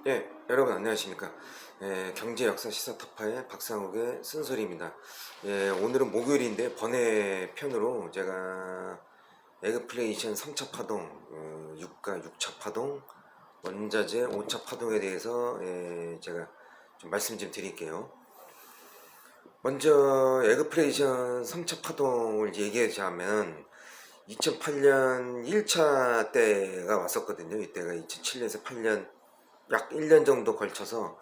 예, 여러분 안녕하십니까. 경제 역사 시사 터파의 박상욱의 쓴소리입니다. 오늘은 목요일인데 번외편으로 제가 에그플레이션 3차 파동, 유가 6차 파동, 원자재 5차 파동에 대해서 제가 좀 말씀 좀 드릴게요. 먼저 에그플레이션 3차 파동을 얘기하자면 2008년 1차 때가 왔었거든요. 이때가 2007년에서 8년 약 1년 정도 걸쳐서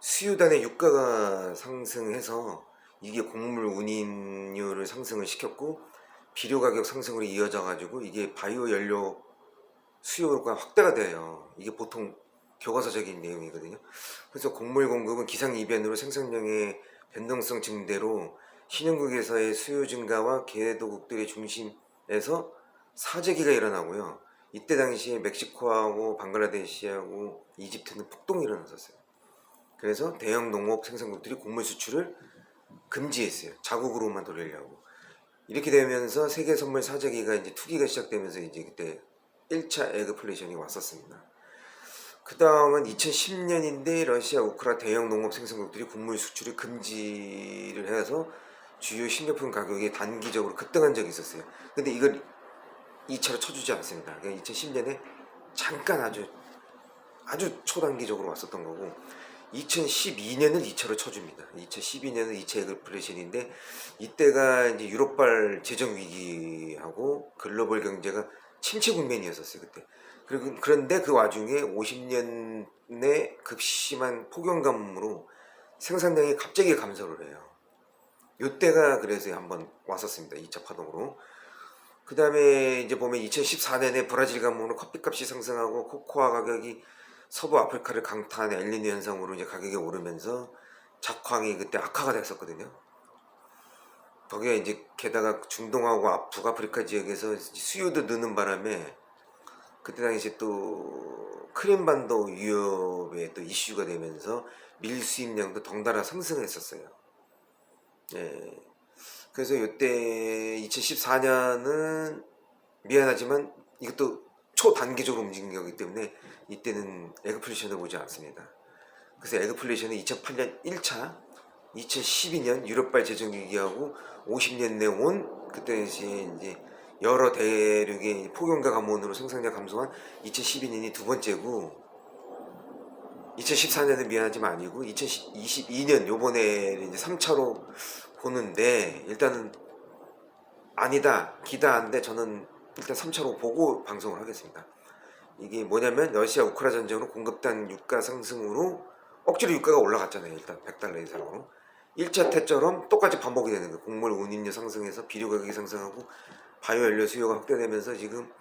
수유단의 유가가 상승해서 이게 곡물 운임률을 상승을 시켰고 비료 가격 상승으로 이어져 가지고 이게 바이오 연료 수요가 확대가 돼요. 이게 보통 교과서적인 내용이거든요. 그래서 곡물 공급은 기상이변으로 생산량의 변동성 증대로 신흥국에서의 수요 증가와 개도국들의 중심에서 사재기가 일어나고요. 이때 당시에 멕시코하고 방글라데시하고 이집트는 폭동이 일어났었어요. 그래서 대형 농업 생산국들이 곡물 수출을 금지했어요. 자국으로만 돌리려고. 이렇게 되면서 세계 선물 사재기가 이제 투기가 시작되면서 이제 그때 1차 에그플레이션이 왔었습니다. 그 다음은 2010년인데 러시아, 우크라 대형 농업 생산국들이 곡물 수출을 금지를 해서 주요 식료품 가격이 단기적으로 급등한 적이 있었어요. 근데 이걸 2차로 쳐주지 않습니다. 그러니까 2010년에 잠깐 아주 초단기적으로 왔었던 거고 2012년을 2차로 쳐줍니다. 2012년은 2차 에그플레이션인데 이때가 이제 유럽발 재정 위기하고 글로벌 경제가 침체 국면이었었어요 그때. 그런데 그 와중에 50년의 급심한 폭염 가뭄으로 생산량이 갑자기 감소를 해요. 이때가 그래서 한번 왔었습니다. 2차 파동으로. 그 다음에 이제 보면 2014년에 브라질 가뭄으로 커피값이 상승하고 코코아 가격이 서부 아프리카를 강타한 엘니뇨 현상으로 이제 가격이 오르면서 작황이 그때 악화가 됐었거든요. 거기에 이제 게다가 중동하고 북아프리카 지역에서 수요도 느는 바람에 그때 당시 또 크림반도 위협에 또 이슈가 되면서 밀 수입량도 덩달아 상승했었어요. 예. 그래서 이때 2014년은 미안하지만 이것도 초단기적으로 움직인 거기 때문에 이때는 에그플레이션을 보지 않습니다. 그래서 에그플레이션은 2008년 1차, 2012년 유럽발 재정위기하고 50년 내 온 그때 이제 여러 대륙의 폭염과 가뭄으로 생산량 감소한 2012년이 두 번째고 2014년은 미안하지만 아니고 2022년 요번에 이제 3차로 보는데 일단은 아니다 기다한데 저는 일단 3차로 보고 방송을 하겠습니다. 이게 뭐냐면 러시아 우크라 전쟁으로 공급단 유가 상승으로 억지로 유가가 올라갔잖아요. 일단 100달러 이상으로 1차 때처럼 똑같이 반복이 되는 거예요. 곡물 운임료 상승해서 비료 가격이 상승하고 바이오 연료 수요가 확대되면서 지금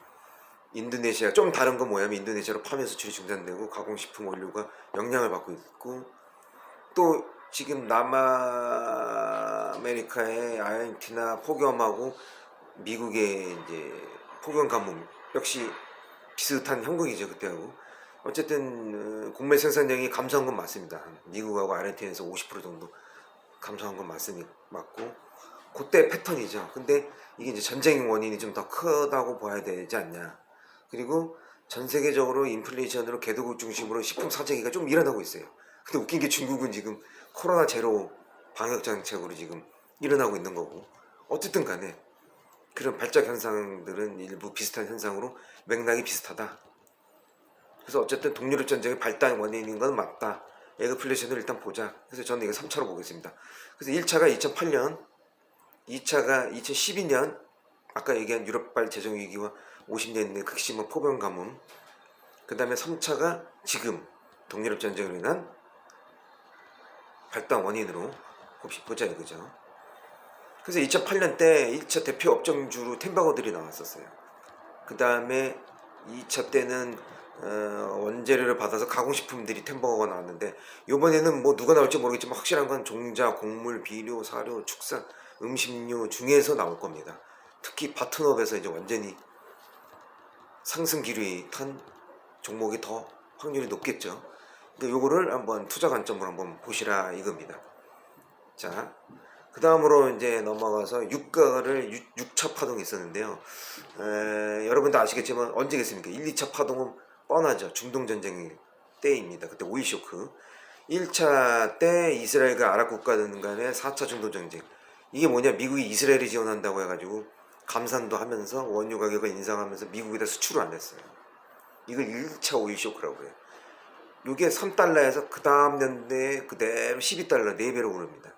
인도네시아 좀 다른 건 뭐냐면 인도네시아로 파면 수출이 중단되고 가공식품 원료가 영향을 받고 있고 또 지금 남아메리카의 아르헨티나 폭염하고 미국의 이제 폭염 가뭄 역시 비슷한 형국이죠 그때하고. 어쨌든 곡물 생산량이 감소한 건 맞습니다. 미국하고 아르헨티나에서 50% 정도 감소한 건 맞고 그때 패턴이죠. 근데 이게 이제 전쟁 원인이 좀 더 크다고 봐야 되지 않냐. 그리고 전 세계적으로 인플레이션으로 개도국 중심으로 식품 사재기가 좀 일어나고 있어요. 근데 웃긴 게 중국은 지금 코로나 제로 방역 정책으로 지금 일어나고 있는 거고. 어쨌든 간에 그런 발작 현상들은 일부 비슷한 현상으로 맥락이 비슷하다. 그래서 어쨌든 동유럽 전쟁의 발단 원인인 건 맞다. 에그플레이션을 일단 보자. 그래서 저는 이거 3차로 보겠습니다. 그래서 1차가 2008년, 2차가 2012년, 아까 얘기한 유럽발 재정위기와 50년 내 극심한 폭염 가뭄, 그 다음에 3차가 지금 동유럽 전쟁으로 인한 발단 원인으로 보자 이거죠. 그래서 2008년 때 1차 대표 업종주로 템바고들이 나왔었어요. 그 다음에 2차 때는 원재료를 받아서 가공식품들이 템버거가 나왔는데 이번에는 뭐 누가 나올지 모르겠지만 확실한 건 종자, 곡물, 비료, 사료, 축산, 음식료 중에서 나올 겁니다. 특히 바트업에서 이제 완전히 상승 기류에 탄 종목이 더 확률이 높겠죠. 근데 요거를 한번 투자 관점으로 한번 보시라 이겁니다. 자, 그 다음으로 이제 넘어가서 유가를 6차 파동이 있었는데요. 여러분도 아시겠지만 언제겠습니까? 1, 2차 파동은 뻔하죠. 중동전쟁이 때입니다. 그때 오일 쇼크. 1차 때 이스라엘과 아랍 국가들 간의 4차 중동 전쟁. 이게 뭐냐, 미국이 이스라엘을 지원한다고 해가지고 감산도 하면서 원유 가격을 인상하면서 미국에다 수출을 안 했어요. 이걸 1차 오일 쇼크라고 해요. 이게 3달러에서 그 다음 연대에 그대로 12달러 4배로 오릅니다.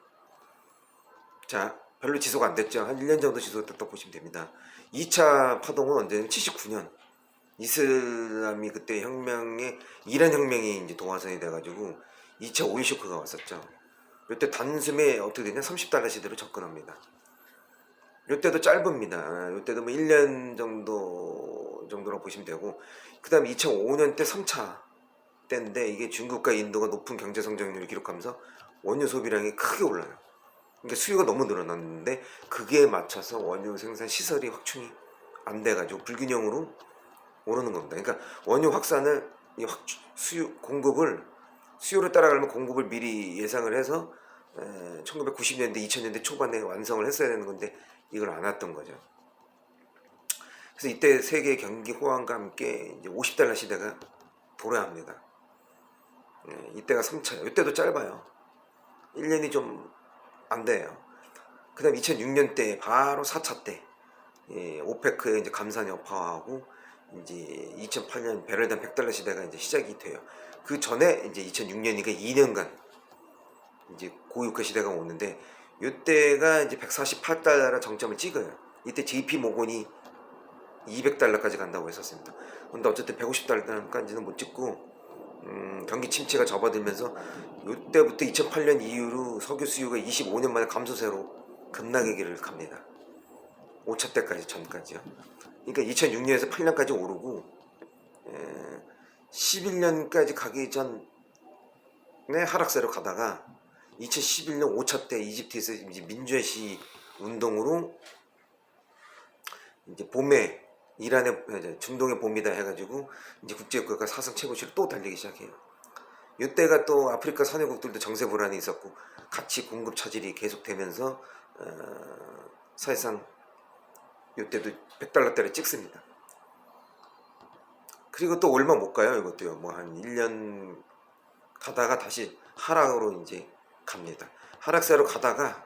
자, 별로 지속 안 됐죠. 한 1년 정도 지속됐다고 보시면 됩니다. 2차 파동은 언제는 79년. 이슬람이 그때 혁명에, 이란 혁명이 이제 동화선이 돼가지고 2차 오일 쇼크가 왔었죠. 이때 단숨에 어떻게 되냐, 30달러 시대로 접근합니다. 이때도 짧습니다. 이때도 뭐 1년 정도라고 보시면 되고, 그 다음에 2005년 때 3차 때인데, 이게 중국과 인도가 높은 경제 성장률을 기록하면서 원유 소비량이 크게 올라요. 그러니까 수요가 너무 늘어났는데 그게 맞춰서 원유 생산 시설이 확충이 안 돼가지고 불균형으로 오르는 겁니다. 그러니까 원유 확산을 수요를 따라가려면 공급을 미리 예상을 해서 1990년대 2000년대 초반에 완성을 했어야 되는 건데 이걸 안 했던 거죠. 그래서 이때 세계 경기 호황과 함께 이제 50달러 시대가 도래합니다. 이때가 3차예요. 이때도 짧아요. 1년이 좀 안 돼요. 그 다음 2006년 때 바로 4차 때 오페크의 이제 감산 여파하고 이제 2008년 배럴당 100달러 시대가 이제 시작이 돼요. 그 전에 이제 2006년이니까 2년간 이제 고유가 시대가 오는데 이때가 이제 148달러 정점을 찍어요. 이때 JP 모건이 200달러까지 간다고 했었습니다. 근데 어쨌든 150달러까지는 못 찍고 경기 침체가 접어들면서 이때부터 2008년 이후로 석유 수요가 25년 만에 감소세로 급락의 길을 갑니다. 5차 때까지 전까지요. 그러니까 2006년에서 8년까지 오르고 11년까지 가기 전에 하락세로 가다가 2011년 5차 때 이집트에서 이제 민주화 시위 운동으로 이제 봄에 이란의 중동의 봄이다 해가지고 이제 국제유가가 사상 최고치를 또 달리기 시작해요. 이때가 또 아프리카 산유국들도 정세 불안이 있었고 같이 공급 차질이 계속되면서 사실상 이때도 100달러대를 찍습니다. 그리고 또 얼마 못 가요. 이것도요. 뭐 한 1년 가다가 다시 하락으로 이제 갑니다. 하락세로 가다가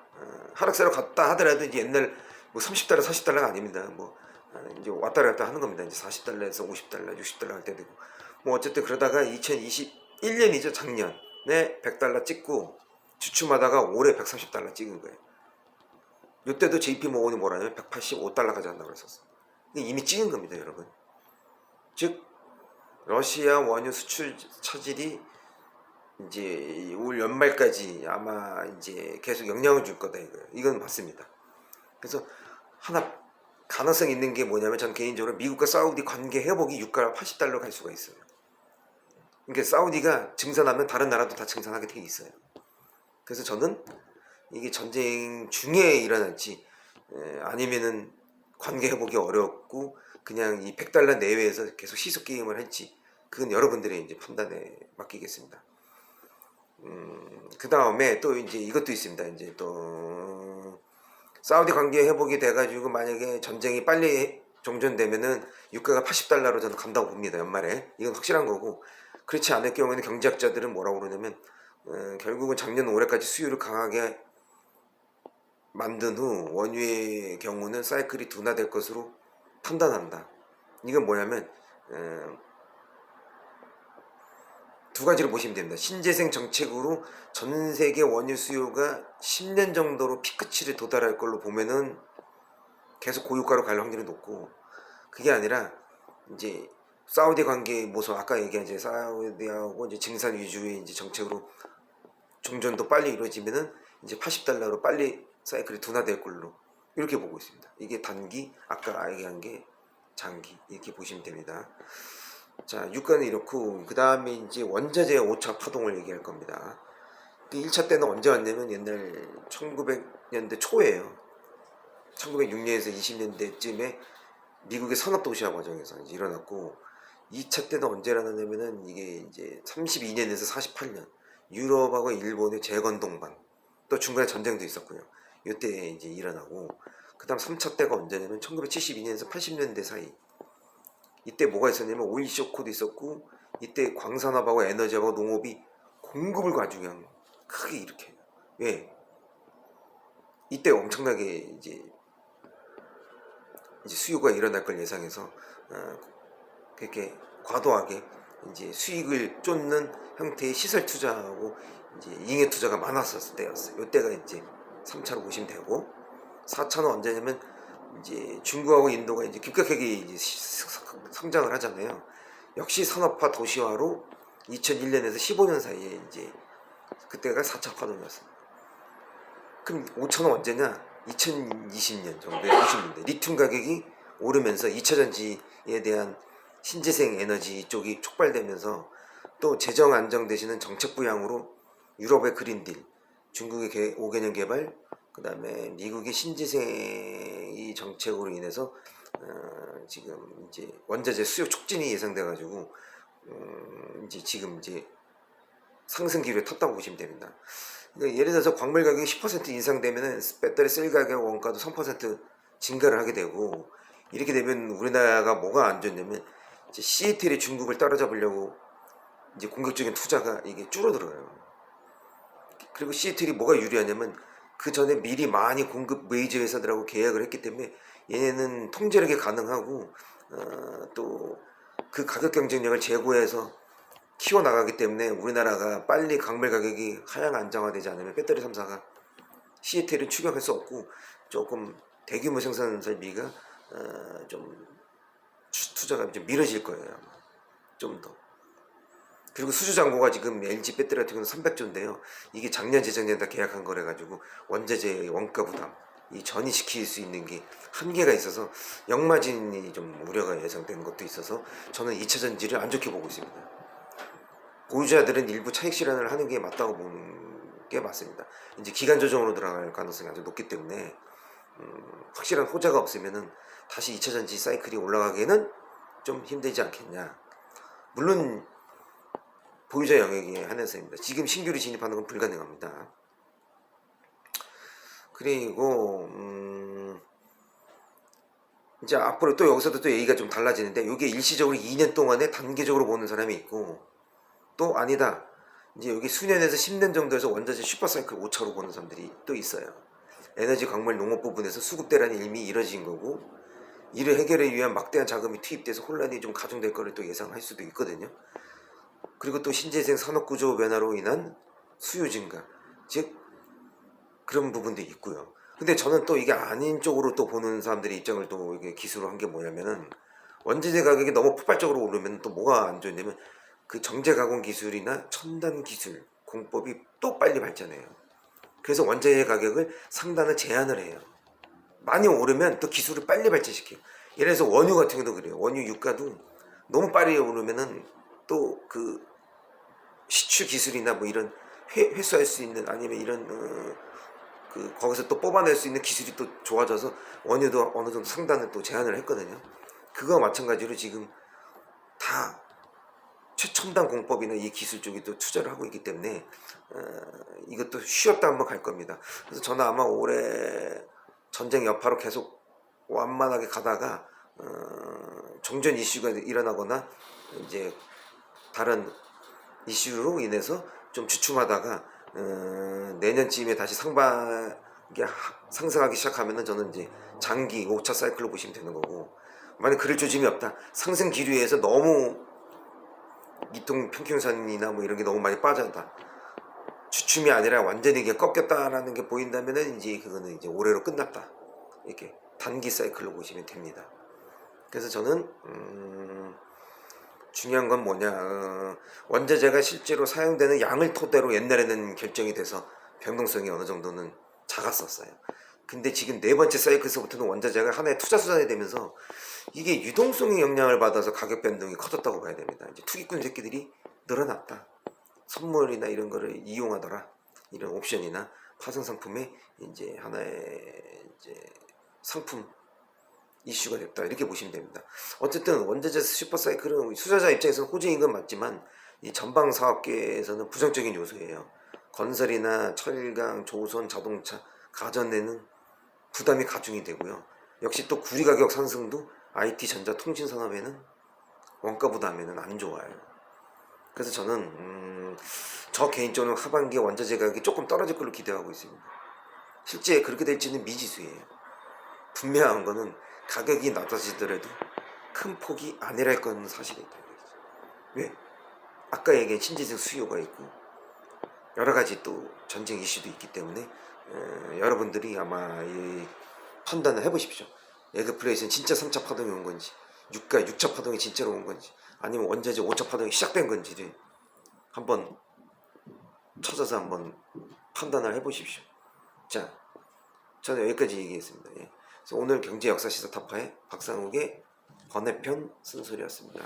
하락세로 갔다 하더라도 이제 옛날 뭐 30달러 40달러가 아닙니다. 뭐 이제 왔다 갔다 하는 겁니다. 이제 40달러에서 50달러 60달러 할 때 되고 뭐 어쨌든 그러다가 2021년이죠. 작년에 100달러 찍고 주춤하다가 올해 130달러 찍은 거예요. 이때도 JP 모건이 뭐라냐면 185달러까지 한다고 했었어요. 이미 찍은 겁니다, 여러분. 즉 러시아 원유 수출 차질이 이제 올 연말까지 아마 이제 계속 영향을 줄 거다 이거예요. 이건 맞습니다. 그래서 하나 가능성 있는 게 뭐냐면 전 개인적으로 미국과 사우디 관계 회복이 유가가 80달러 갈 수가 있어요. 그러니까 사우디가 증산하면 다른 나라도 다 증산하게 돼 있어요. 그래서 저는 이게 전쟁 중에 일어날지 아니면은 관계 회복이 어렵고 그냥 이 100달러 내외에서 계속 시속 게임을 할지 그건 여러분들의 이제 판단에 맡기겠습니다. 그 다음에 또 이제 이것도 있습니다. 이제 또 사우디 관계 회복이 돼가지고 만약에 전쟁이 빨리 종전되면은 유가가 80달러로 저는 간다고 봅니다. 연말에 이건 확실한 거고 그렇지 않을 경우에는 경제학자들은 뭐라고 그러냐면 결국은 작년 올해까지 수요를 강하게 만든 후 원유의 경우는 사이클이 둔화될 것으로 판단한다. 이건 뭐냐면 두 가지로 보시면 됩니다. 신재생 정책으로 전 세계 원유 수요가 10년 정도로 피크치를 도달할 걸로 보면은 계속 고유가로 갈 확률이 높고 그게 아니라 이제 사우디 관계 모습 아까 얘기한 이제 사우디하고 이제 증산 위주의 이제 정책으로 종전도 빨리 이루어지면은 이제 80달러로 빨리 사이클이 둔화될 걸로 이렇게 보고 있습니다. 이게 단기, 아까 얘기한 게 장기 이렇게 보시면 됩니다. 자, 유가는 이렇고 그 다음에 이제 원자재 5차 파동을 얘기할 겁니다. 1차 때는 언제 왔냐면 옛날 1900년대 초예요. 1906년에서 20년대쯤에 미국의 산업도시화 과정에서 이제 일어났고 2차 때는 언제 일어났냐면은 이게 이제 32년에서 48년 유럽하고 일본의 재건 동반 또 중간에 전쟁도 있었고요. 이때 이제 일어나고 그 다음 3차 때가 언제냐면 1972년에서 80년대 사이 이때 뭐가 있었냐면 오일 쇼크도 있었고 이때 광산업하고 에너지하고 농업이 공급을 아주 그냥 크게 일으켜요. 왜? 이때 엄청나게 이제 수요가 일어날 걸 예상해서 그렇게 과도하게 이제 수익을 쫓는 형태의 시설 투자하고 이제 잉여 투자가 많았었을 때였어요. 이때가 이제 3차로 보시면 되고, 4차는 언제냐면 이제 중국하고 인도가 이제 급격하게 이제 성장을 하잖아요. 역시 산업화 도시화로 2001년에서 15년 사이에 이제 그때가 4차 파동이었어요. 그럼 5차는 언제냐? 2020년 정도에 90년대 리튬 가격이 오르면서 2차 전지에 대한 신재생 에너지 쪽이 촉발되면서 또 재정 안정되시는 정책 부양으로 유럽의 그린딜, 중국의 5개년 개발, 그 다음에 미국의 신재생 정책으로 인해서 지금 이제 원자재 수요 촉진이 예상돼가지고 이제 지금 이제 상승 기류에 탔다고 보시면 됩니다. 그러니까 예를 들어서 광물 가격이 10% 인상되면은 배터리 셀 가격 원가도 3% 증가를 하게 되고, 이렇게 되면 우리나라가 뭐가 안 좋냐면 이제 CATL이 중국을 따라잡으려고 이제 공격적인 투자가 이게 줄어들어요. 그리고 CATL이 뭐가 유리하냐면 그 전에 미리 많이 공급 메이저 회사들하고 계약을 했기 때문에 얘네는 통제력이 가능하고 또 그 가격 경쟁력을 제고해서 키워나가기 때문에 우리나라가 빨리 광물 가격이 하향 안정화되지 않으면 배터리 3사가 CATL을 추격할 수 없고 조금 대규모 생산 설비가 좀 투자가 좀 미뤄질 거예요. 아마. 좀 더. 그리고 수주 잔고가 지금 LG 배터리 같은 경우는 300조인데요. 이게 작년 재작년 다 계약한 거래 가지고 원자재 원가 부담 이 전이시킬 수 있는 게 한계가 있어서 역마진이 좀 우려가 예상되는 것도 있어서 저는 2차 전지를 안 좋게 보고 있습니다. 보유자들은 일부 차익 실현을 하는 게 맞다고 보는 게 맞습니다. 이제 기간 조정으로 들어갈 가능성이 아주 높기 때문에 확실한 호재가 없으면은 다시 2차 전지 사이클이 올라가기에는 좀 힘들지 않겠냐. 물론 보유자 영역에 한해서입니다. 지금 신규로 진입하는 건 불가능합니다. 그리고 이제 앞으로 또 여기서도 또 얘기가 좀 달라지는데, 이게 일시적으로 2년 동안에 단계적으로 보는 사람이 있고, 또 아니다, 이제 여기 수년에서 10년 정도에서 원자재 슈퍼사이클 5차로 보는 사람들이 또 있어요. 에너지 광물 농업 부분에서 수급 대란이 이미 이뤄진 거고, 이를 해결을 위한 막대한 자금이 투입돼서 혼란이 좀 가중될 거를 또 예상할 수도 있거든요. 그리고 또 신재생 산업구조 변화로 인한 수요 증가, 즉 그런 부분도 있고요. 근데 저는 또 이게 아닌 쪽으로 또 보는 사람들의 입장을 또 이게 기수로 한 게 뭐냐면은, 원자재 가격이 너무 폭발적으로 오르면 또 뭐가 안 좋냐면 그 정제 가공 기술이나 첨단 기술 공법이 또 빨리 발전해요. 그래서 원자재 가격을 상단을 제한을 해요. 많이 오르면 또 기술을 빨리 발전시켜요. 예를 들어서 원유 같은 경우도 그래요. 원유 유가도 너무 빨리 오르면은 또 그 시추 기술이나 뭐 이런 회수할 수 있는, 아니면 이런 그 거기서 또 뽑아낼 수 있는 기술이 또 좋아져서 원유도 어느 정도 상단을 또 제한을 했거든요. 그거와 마찬가지로 지금 다 최첨단 공법이나 이 기술 쪽이 또 투자를 하고 있기 때문에 이것도 쉬었다 한번 갈 겁니다. 그래서 저는 아마 올해 전쟁 여파로 계속 완만하게 가다가 종전 이슈가 일어나거나 이제 다른 이슈로 인해서 좀 주춤하다가 내년쯤에 다시 상승하기 시작하면은 저는 이제 장기 5차 사이클로 보시면 되는 거고, 만약 그럴 조짐이 없다, 상승 기류에서 너무 이통 평균선이나 뭐 이런 게 너무 많이 빠졌다, 주춤이 아니라 완전히 이게 꺾였다라는 게 보인다면은 이제 그거는 이제 올해로 끝났다, 이렇게 단기 사이클로 보시면 됩니다. 그래서 저는 중요한 건 뭐냐, 원자재가 실제로 사용되는 양을 토대로 옛날에는 결정이 돼서 변동성이 어느 정도는 작았었어요. 근데 지금 네 번째 사이클에서부터는 원자재가 하나의 투자 수단이 되면서 이게 유동성의 영향을 받아서 가격 변동이 커졌다고 봐야 됩니다. 이제 투기꾼 새끼들이 늘어났다. 선물이나 이런 거를 이용하더라. 이런 옵션이나 파생 상품의 이제 하나의 이제 상품 이슈가 됐다, 이렇게 보시면 됩니다. 어쨌든 원자재 슈퍼사이클은 투자자 입장에서는 호재인 건 맞지만 이 전방 사업계에서는 부정적인 요소예요. 건설이나 철강, 조선, 자동차, 가전에는 부담이 가중이 되고요. 역시 또 구리 가격 상승도 IT, 전자, 통신 산업에는 원가 부담에는 안 좋아요. 그래서 저는 저 개인적으로 하반기 원자재 가격이 조금 떨어질 걸로 기대하고 있습니다. 실제 그렇게 될지는 미지수예요. 분명한 거는 가격이 낮아지더라도 큰 폭이 아니랄 건 사실이다. 왜? 아까 얘기한 신재생 수요가 있고 여러 가지 또 전쟁 이슈도 있기 때문에 여러분들이 아마 이 판단을 해보십시오. 에그플레이트는 진짜 3차 파동이 온 건지 6차 파동이 진짜로 온 건지 아니면 원자재 5차 파동이 시작된 건지를 한번 찾아서 한번 판단을 해보십시오. 자, 저는 여기까지 얘기했습니다. 예. 그래서 오늘 경제 역사 시사 타파의 박상욱의 번외편 쓴소리였습니다.